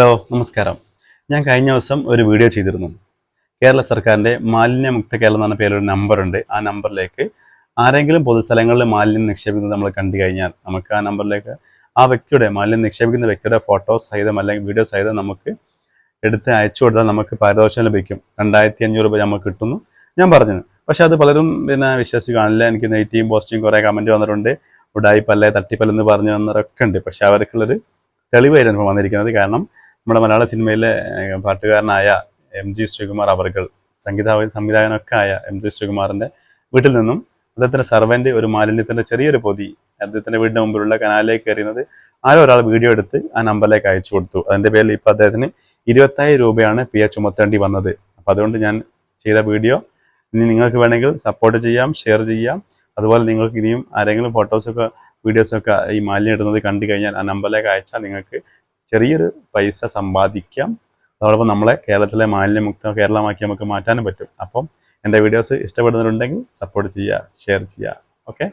Hello നമസ്കാരം. ഞാൻ കഴിഞ്ഞ ദിവസം ഒരു വീഡിയോ ചെയ്തിരുന്നു. കേരള സർക്കാരിൻ്റെ മാലിന്യമുക്ത കേരളം എന്ന് പറഞ്ഞ പേരൊരു നമ്പറുണ്ട്. ആ നമ്പറിലേക്ക് ആരെങ്കിലും പൊതുസ്ഥലങ്ങളിൽ മാലിന്യം നിക്ഷേപിക്കുന്നത് നമ്മൾ കണ്ടു കഴിഞ്ഞാൽ നമുക്ക് ആ നമ്പറിലേക്ക് ആ വ്യക്തിയുടെ മാലിന്യം നിക്ഷേപിക്കുന്ന വ്യക്തിയുടെ ഫോട്ടോ സഹിതം അല്ലെങ്കിൽ വീഡിയോ സഹിതം നമുക്ക് എടുത്ത് അയച്ചു കൊടുത്താൽ നമുക്ക് പാരിതോഷികം ലഭിക്കും. 2500 രൂപ നമുക്ക് കിട്ടുന്നു ഞാൻ പറഞ്ഞു. പക്ഷെ അത് പലരും വിശ്വസിച്ച് കാണില്ല. എനിക്ക് നെഗറ്റീവും പോസിറ്റീവും കുറേ കമൻറ്റ് വന്നിട്ടുണ്ട്. ഉടായിപ്പല്ലേ തട്ടിപ്പല്ലെന്ന് പറഞ്ഞു വന്നവരൊക്കെ ഉണ്ട്. പക്ഷെ അവർക്കുള്ളൊരു തെളിവായിരുന്നു വന്നിരിക്കുന്നത്. കാരണം നമ്മുടെ മലയാള സിനിമയിലെ പാട്ടുകാരനായ MG ശ്രീകുമാർ അവർകൾ സംവിധായകനൊക്കെ ആയ MG ശ്രീകുമാറിൻ്റെ വീട്ടിൽ നിന്നും അദ്ദേഹത്തിൻ്റെ സർവൻ്റ് ഒരു മാലിന്യത്തിൻ്റെ ചെറിയൊരു പൊതി അദ്ദേഹത്തിൻ്റെ വീടിൻ്റെ മുമ്പിലുള്ള കനാലിലേക്ക് എറിയുന്നത് ആരോ ഒരാൾ വീഡിയോ എടുത്ത് ആ നമ്പറിലേക്ക് അയച്ചു കൊടുത്തു. അതിൻ്റെ പേരിൽ ഇപ്പോൾ അദ്ദേഹത്തിന് 25,000 രൂപയാണ് പിഴ ചുമത്തേണ്ടി വന്നത്. അപ്പോൾ അതുകൊണ്ട് ഞാൻ ചെയ്ത വീഡിയോ ഇനി നിങ്ങൾക്ക് വേണമെങ്കിൽ സപ്പോർട്ട് ചെയ്യാം, ഷെയർ ചെയ്യാം. അതുപോലെ നിങ്ങൾക്ക് ഇനിയും ആരെങ്കിലും ഫോട്ടോസൊക്കെ വീഡിയോസൊക്കെ ഈ മാലിന്യം ഇടുന്നത് കണ്ടു കഴിഞ്ഞാൽ ആ നമ്പറിലേക്ക് അയച്ചാൽ നിങ്ങൾക്ക് ചെറിയൊരു പൈസ സമ്പാദിക്കാം. അതോടൊപ്പം നമ്മളെ കേരളത്തിലെ മാലിന്യമുക്ത കേരളമാക്കി നമുക്ക് മാറ്റാനും പറ്റും. അപ്പം എൻ്റെ വീഡിയോസ് ഇഷ്ടപ്പെടുന്നവരുണ്ടെങ്കിൽ സപ്പോർട്ട് ചെയ്യുക, ഷെയർ ചെയ്യുക. ഓക്കെ.